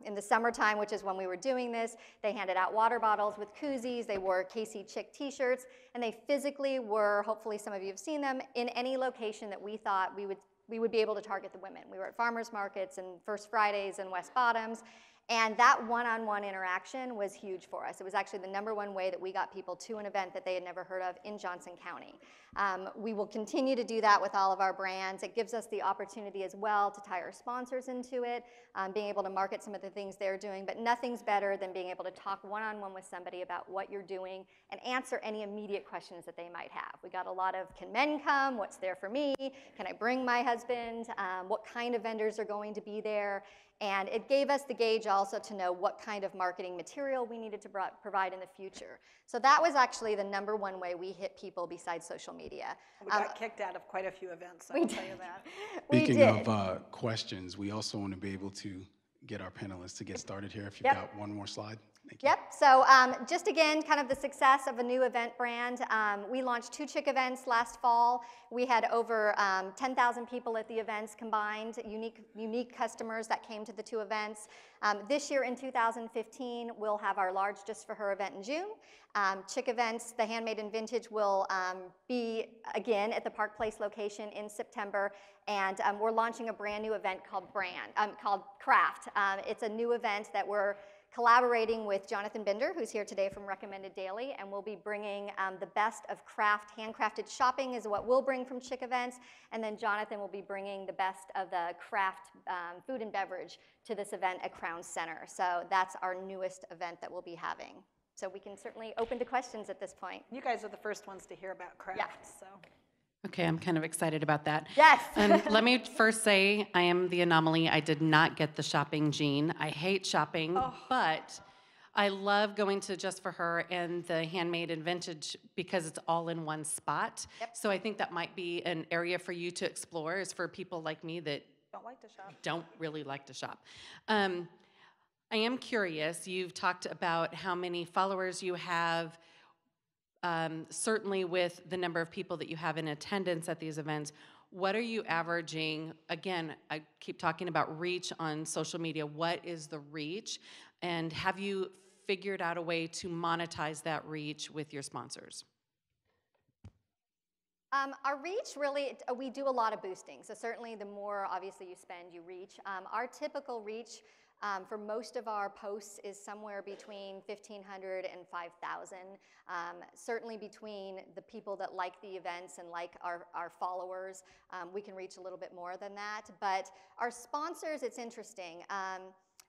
in the summertime, which is when we were doing this, they handed out water bottles with koozies, they wore KC Chick t-shirts, and they physically were, hopefully some of you have seen them, in any location that we thought we would be able to target the women. We were at farmers markets and First Fridays and West Bottoms, and that one-on-one interaction was huge for us. It was actually the #1 way that we got people to an event that they had never heard of in Johnson County. We will continue to do that with all of our brands. It gives us the opportunity as well to tie our sponsors into it, being able to market some of the things they're doing, but nothing's better than being able to talk one-on-one with somebody about what you're doing and answer any immediate questions that they might have. We got a lot of, can men come? What's there for me? Can I bring my husband? What kind of vendors are going to be there? And it gave us the gauge also to know what kind of marketing material we needed to provide in the future. So that was actually the #1 way we hit people besides social media. We got kicked out of quite a few events, I will tell you that. Speaking of questions, we also want to be able to get our panelists to get started here. If you've got one more slide. Yep, so just again, kind of the success of a new event brand. We launched 2 Chick events last fall. We had over 10,000 people at the events combined, unique customers that came to the 2 events. This year in 2015, we'll have our large Just For Her event in June. Chick events, the Handmade and Vintage, will be again at the Park Place location in September. And we're launching a brand new event called Craft. It's a new event that we're collaborating with Jonathan Binder, who's here today from Recommended Daily, and we'll be bringing the best of craft, handcrafted shopping is what we'll bring from Chick events, and then Jonathan will be bringing the best of the craft food and beverage to this event at Crown Center. So that's our newest event that we'll be having. So we can certainly open to questions at this point. You guys are the first ones to hear about craft, so. Okay, I'm kind of excited about that. Yes. And let me first say, I am the anomaly. I did not get the shopping gene. I hate shopping, but I love going to Just For Her and the Handmade and Vintage because it's all in one spot. Yep. So I think that might be an area for you to explore, is for people like me that don't really like to shop. I am curious, you've talked about how many followers you have. Certainly with the number of people that you have in attendance at these events, what are you averaging? Again, I keep talking about reach on social media. What is the reach? And have you figured out a way to monetize that reach with your sponsors? Our reach, really, we do a lot of boosting. So certainly the more, obviously, you spend, you reach. Our typical reach for most of our posts is somewhere between 1,500 and 5,000. Certainly between the people that like the events and like our followers, we can reach a little bit more than that. But our sponsors, it's interesting.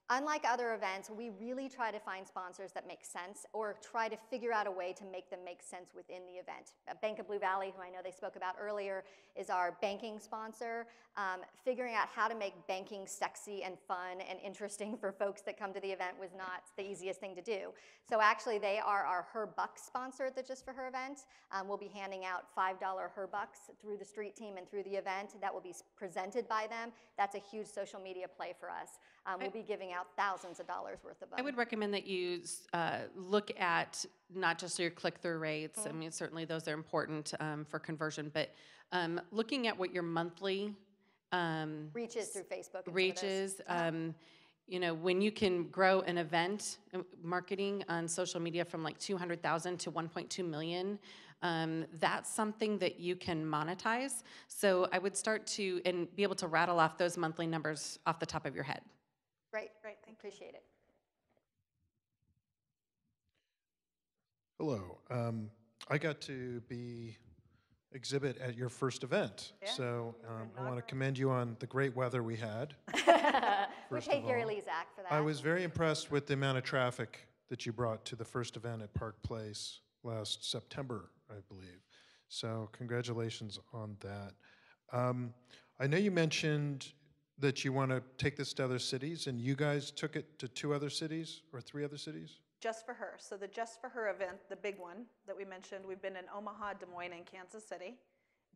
Unlike other events, we really try to find sponsors that make sense or try to figure out a way to make them make sense within the event. Bank of Blue Valley, who I know they spoke about earlier, is our banking sponsor. Figuring out how to make banking sexy and fun and interesting for folks that come to the event was not the easiest thing to do. So actually, they are our Her Bucks sponsor at the Just for Her event. We'll be handing out $5 Her Bucks through the street team and through the event. That will be presented by them. That's a huge social media play for us. We'll be giving out thousands of dollars worth of them. I would recommend that you look at not just your click-through rates. I mean, certainly those are important for conversion, but looking at what your monthly reaches through Facebook. And reaches. You know, when you can grow an event marketing on social media from like 200,000 to 1.2 million, that's something that you can monetize. So I would start to and be able to rattle off those monthly numbers off the top of your head. Great, appreciate it. Hello. I got to exhibit at your first event. Yeah. So I want to commend you on the great weather we had. We first pay of Gary all. Lezak for that. I was very impressed with the amount of traffic that you brought to the first event at Park Place last September, I believe. So congratulations on that. I know you mentioned that you want to take this to other cities, and you guys took it to 2 other cities or 3 other cities? Just for Her. So the Just for Her event, the big one that we mentioned, we've been in Omaha, Des Moines, and Kansas City.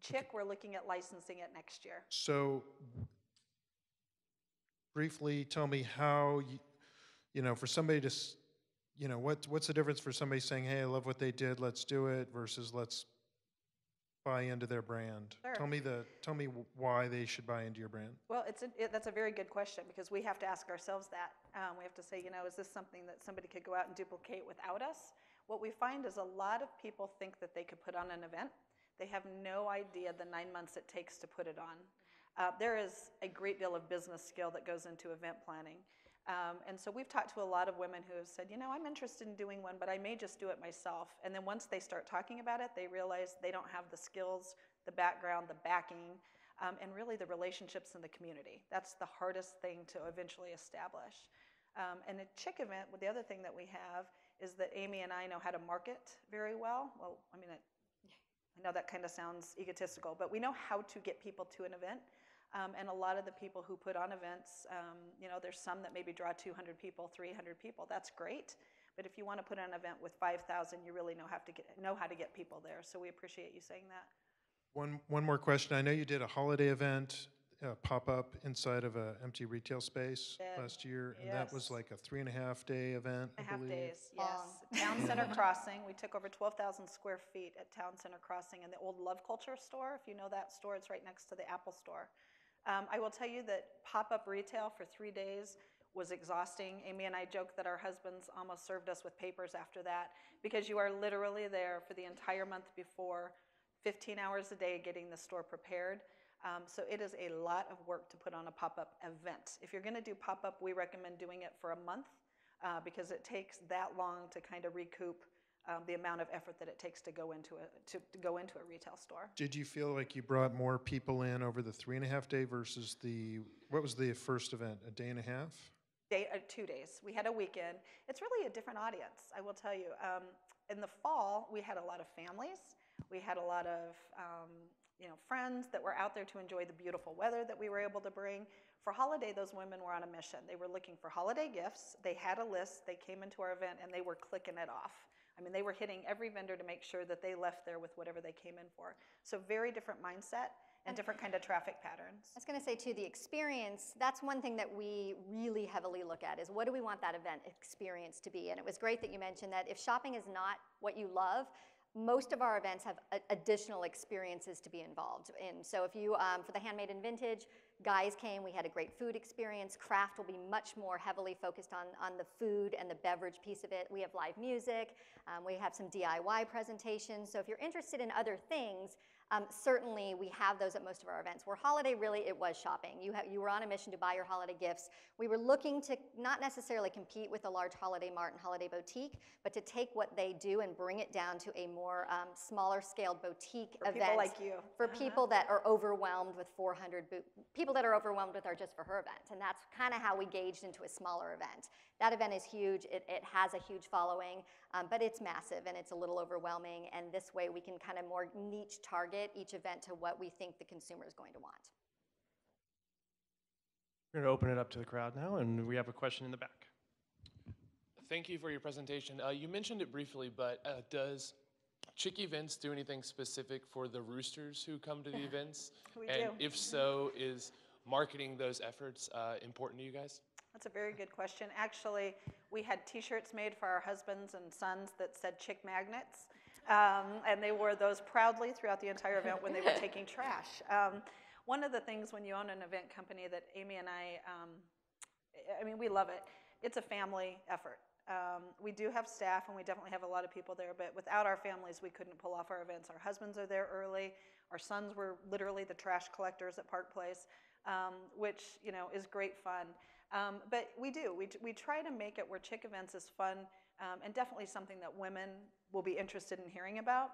Chick, we're looking at licensing it next year. So briefly tell me how, you know, for somebody to, you know, what's the difference for somebody saying, hey, I love what they did, let's do it, versus let's buy into their brand? Sure. Tell me why they should buy into your brand. Well, that's a very good question because we have to ask ourselves that. We have to say, you know, is this something that somebody could go out and duplicate without us? What we find is a lot of people think that they could put on an event. They have no idea the 9 months it takes to put it on. There is a great deal of business skill that goes into event planning. And so we've talked to a lot of women who have said, you know, I'm interested in doing one, but I may just do it myself. And then once they start talking about it, they realize they don't have the skills, the background, the backing, and really the relationships in the community. That's the hardest thing to eventually establish. And a Chick event, the other thing that we have is that Amy and I know how to market very well. Well, I mean, I know that kind of sounds egotistical, but we know how to get people to an event. And a lot of the people who put on events, you know, there's some that maybe draw 200 people, 300 people. That's great. But if you want to put on an event with 5,000, you really know how to get people there. So we appreciate you saying that. One more question. I know you did a holiday event, pop-up inside of an empty retail space last year, and that was like a 3.5-day event, I believe. 3.5 days, yes. Town Center Crossing. We took over 12,000 square feet at Town Center Crossing in the old Love Culture store. If you know that store, it's right next to the Apple store. I will tell you that pop-up retail for 3 days was exhausting. Amy and I joke that our husbands almost served us with papers after that because you are literally there for the entire month before, 15 hours a day getting the store prepared. So it is a lot of work to put on a pop-up event. If you're going to do pop-up, we recommend doing it for a month because it takes that long to kind of recoup the amount of effort that it takes to go into a retail store. Did you feel like you brought more people in over the 3.5-day versus what was the first event, a day and a half? 2 days. We had a weekend. It's really a different audience, I will tell you. In the fall, we had a lot of families. We had a lot of friends that were out there to enjoy the beautiful weather that we were able to bring. For holiday, those women were on a mission. They were looking for holiday gifts. They had a list. They came into our event, and they were clicking it off. I mean, they were hitting every vendor to make sure that they left there with whatever they came in for. So very different mindset and different kind of traffic patterns. I was going to say, too, the experience, that's one thing that we really heavily look at is what do we want that event experience to be? And it was great that you mentioned that if shopping is not what you love, most of our events have additional experiences to be involved in. So if you, for the Handmade and Vintage, guys came, we had a great food experience. Craft will be much more heavily focused on the food and the beverage piece of it. We have live music. We have some DIY presentations. So if you're interested in other things, certainly we have those at most of our events. Where holiday, really, it was shopping. You were on a mission to buy your holiday gifts. We were looking to not necessarily compete with a large holiday mart and holiday boutique, but to take what they do and bring it down to a more smaller scaled boutique event. For people like you. For people that are overwhelmed with 400 people people that are overwhelmed with our Just for Her event, and that's kind of how we gauged into a smaller event. That event is huge. It has a huge following, but it's massive and it's a little overwhelming, and this way we can kind of more niche target each event to what we think the consumer is going to want. We're going to open it up to the crowd now, and we have a question in the back. Thank you for your presentation. You mentioned it briefly, but does Chick Events do anything specific for the roosters who come to the events? We and do. if so, is marketing those efforts important to you guys? That's a very good question. Actually, we had T-shirts made for our husbands and sons that said Chick Magnets, and they wore those proudly throughout the entire event when they were taking trash. One of the things when you own an event company that Amy and I mean, we love it. It's a family effort. We do have staff, and we definitely have a lot of people there, but without our families, we couldn't pull off our events. Our husbands are there early. Our sons were literally the trash collectors at Park Place, which, you know, is great fun. But we try to make it where Chick Events is fun, and definitely something that women will be interested in hearing about.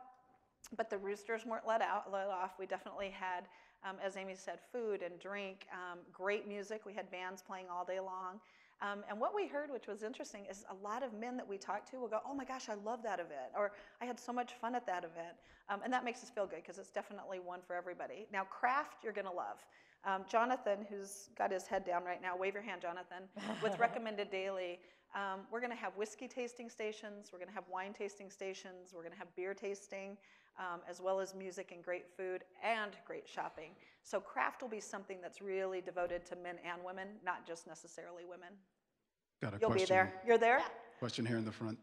But the roosters weren't let off. We definitely had, as Amy said, food and drink, great music. We had bands playing all day long. And what we heard, which was interesting, is a lot of men that we talked to will go, oh my gosh, I love that event, or I had so much fun at that event. And that makes us feel good because it's definitely one for everybody. Now, craft, you're going to love. Jonathan, who's got his head down right now, wave your hand, Jonathan, with Recommended Daily. We're going to have whiskey tasting stations. We're going to have wine tasting stations. We're going to have beer tasting, as well as music and great food and great shopping. So craft will be something that's really devoted to men and women, not just necessarily women. Got a You'll question. be there. You're there? Question here in the front.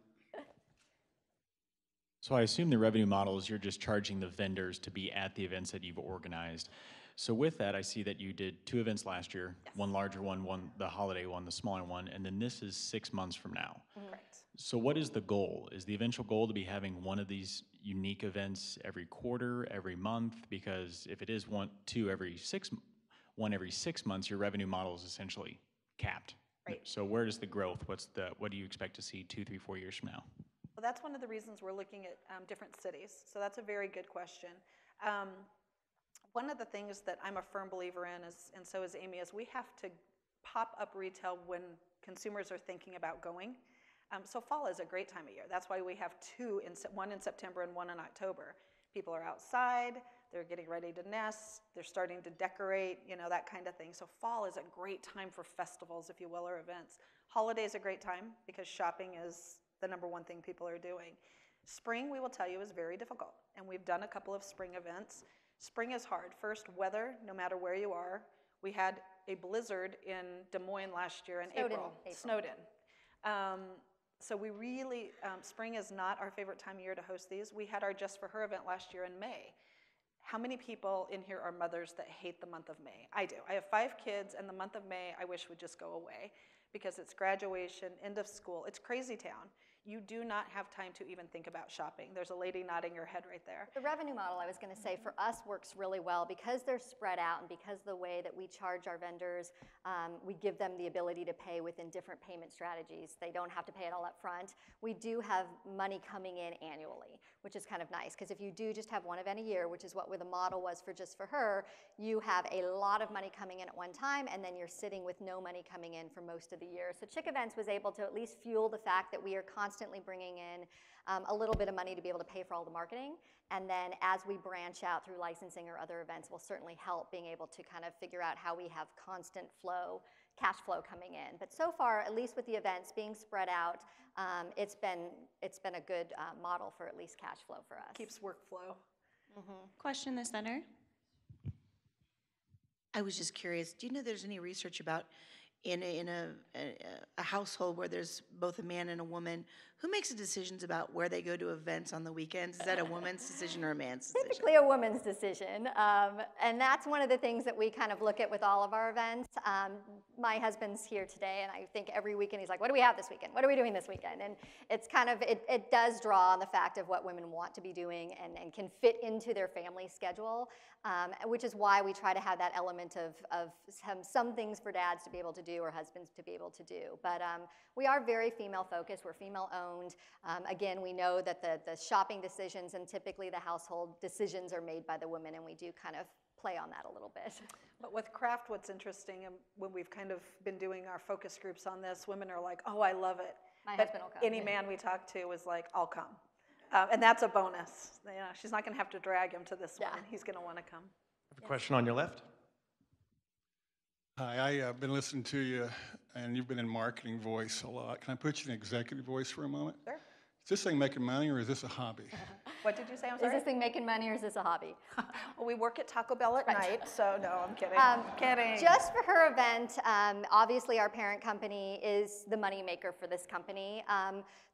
So I assume the revenue model is you're just charging the vendors to be at the events that you've organized. So with that, I see that you did 2 events last year, yes. One larger one, the holiday one, the smaller one, and then this is 6 months from now. Correct. So what is the goal? Is the eventual goal to be having one of these unique events every quarter, every month? Because if it is one every 6 months, your revenue model is essentially capped. Right. So where does the growth? What do you expect to see 2, 3, 4 years from now? Well, that's one of the reasons we're looking at different cities. So that's a very good question. One of the things that I'm a firm believer in, and so is Amy, is we have to pop up retail when consumers are thinking about going. So fall is a great time of year. That's why we have 2, one in September and one in October. People are outside, they're getting ready to nest, they're starting to decorate, you know, that kind of thing. So fall is a great time for festivals, if you will, or events. Holiday is a great time because shopping is the #1 thing people are doing. Spring, we will tell you, is very difficult, and we've done a couple of spring events. Spring is hard. First, weather, no matter where you are. We had a blizzard in Des Moines last year in April. Snowed in. So we really, spring is not our favorite time of year to host these. We had our Just for Her event last year in May. How many people in here are mothers that hate the month of May? I do. I have 5 kids, and the month of May I wish would just go away because it's graduation, end of school. It's crazy town. You do not have time to even think about shopping. There's a lady nodding her head right there. The revenue model, I was going to say, for us works really well because they're spread out and because the way that we charge our vendors, we give them the ability to pay within different payment strategies. They don't have to pay it all up front. We do have money coming in annually, which is kind of nice because if you do just have one event a year, which is what the model was for Just for Her, you have a lot of money coming in at one time and then you're sitting with no money coming in for most of the year. So Chick Events was able to at least fuel the fact that we are constantly bringing in a little bit of money to be able to pay for all the marketing. And then as we branch out through licensing or other events, will certainly help being able to kind of figure out how we have constant flow, cash flow coming in. But so far, at least with the events being spread out, it's been a good model for at least cash flow for us. Keeps workflow. Question in the center. I was just curious, do you know there's any research about in a household where there's both a man and a woman, who makes the decisions about where they go to events on the weekends? Is that a woman's decision or a man's decision? Typically a woman's decision, and that's one of the things that we kind of look at with all of our events. My husband's here today, and I think every weekend he's like, what do we have this weekend? What are we doing this weekend? And it's kind of, it does draw on the fact of what women want to be doing and can fit into their family schedule, which is why we try to have that element of some things for dads to be able to do or husbands to be able to do. But we are very female focused. We're female owned. owned. Again, we know that the shopping decisions and typically the household decisions are made by the women, and we do kind of play on that a little bit. But with craft, what's interesting, and when we've kind of been doing our focus groups on this, women are like, oh, I love it. My But husband will come. any man we talk to was like, I'll come. And that's a bonus. You know, she's not going to have to drag him to this one. He's going to want to come. I have a question on your left. Hi, I've been listening to you, and you've been in marketing voice a lot. Can I put you in executive voice for a moment? Sure. Is this thing making money, or is this a hobby? What did you say? I'm Is sorry. this thing making money or is this a hobby? Well, we work at Taco Bell at night, so no, I'm kidding. Kidding. Just for her event, obviously our parent company is the money maker for this company.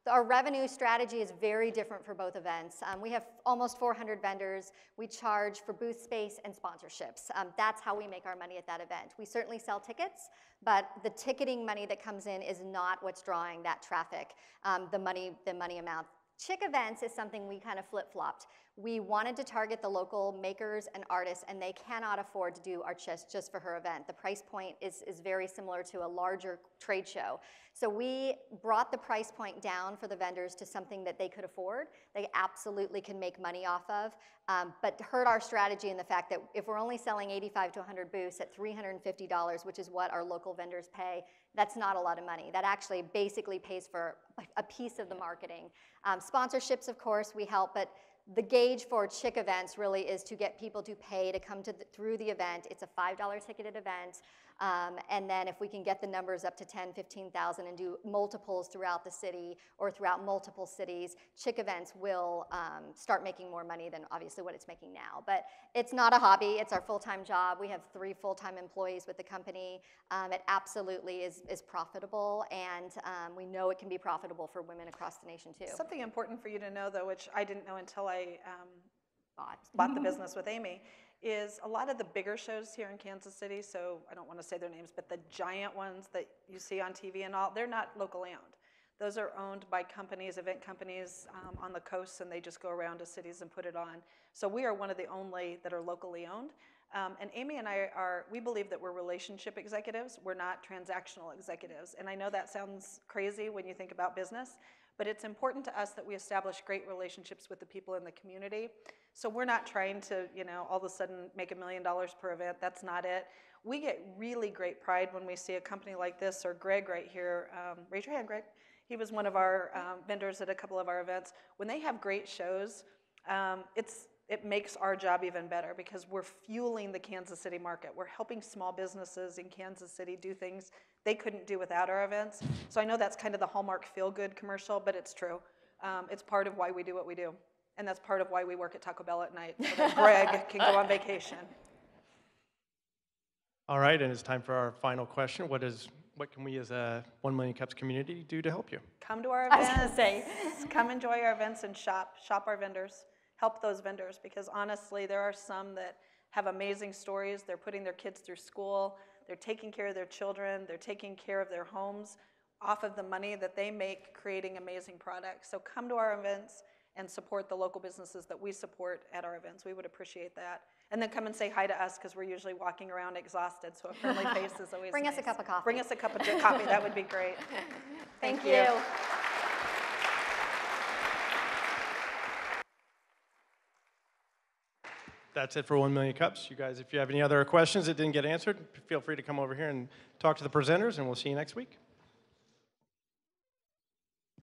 Our revenue strategy is very different for both events. We have almost 400 vendors. We charge for booth space and sponsorships. That's how we make our money at that event. We certainly sell tickets, but the ticketing money that comes in is not what's drawing that traffic, the money amount. Chick Events is something we kind of flip-flopped. We wanted to target the local makers and artists, and they cannot afford to do our just for her event. The price point is very similar to a larger trade show. So we brought the price point down for the vendors to something that they could afford, they absolutely can make money off of, but hurt our strategy in the fact that if we're only selling 85 to 100 booths at $350, which is what our local vendors pay, that's not a lot of money. That actually basically pays for a piece of the marketing. Sponsorships, of course, we help, but the gauge for Chick Events really is to get people to pay to come through the event. It's a $5 ticketed event. And then if we can get the numbers up to 10, 15,000 and do multiples throughout the city or throughout multiple cities, Chick Events will start making more money than obviously what it's making now. But it's not a hobby, it's our full-time job. We have 3 full-time employees with the company. It absolutely is profitable, and we know it can be profitable for women across the nation too. Something important for you to know, though, which I didn't know until I bought the business with Amy, is a lot of the bigger shows here in Kansas City, so I don't want to say their names, but the giant ones that you see on TV and all, they're not locally owned. Those are owned by companies, event companies on the coast, and they just go around to cities and put it on. So we are one of the only that are locally owned. And Amy and I we believe that we're relationship executives. We're not transactional executives. And I know that sounds crazy when you think about business, but it's important to us that we establish great relationships with the people in the community. So we're not trying to, all of a sudden make $1 million per event. That's not it. We get really great pride when we see a company like this, or Greg right here. Raise your hand, Greg. He was one of our vendors at a couple of our events. When they have great shows, it makes our job even better because we're fueling the Kansas City market. We're helping small businesses in Kansas City do things they couldn't do without our events. So I know that's kind of the Hallmark feel-good commercial, but it's true. It's part of why we do what we do. And that's part of why we work at Taco Bell at night, so that Greg can go on vacation. All right, and it's time for our final question. What can we as a 1 Million Cups community do to help you? Come to our events. Come enjoy our events and shop our vendors. Help those vendors, because honestly, there are some that have amazing stories. They're putting their kids through school. They're taking care of their children. They're taking care of their homes off of the money that they make creating amazing products. So come to our events and support the local businesses that we support at our events. We would appreciate that. And then come and say hi to us, because we're usually walking around exhausted, so a friendly face is always Bring nice. us a cup of coffee. Bring us a cup of coffee. That would be great. Thank you. That's it for 1 Million Cups. You guys, if you have any other questions that didn't get answered, feel free to come over here and talk to the presenters, and we'll see you next week.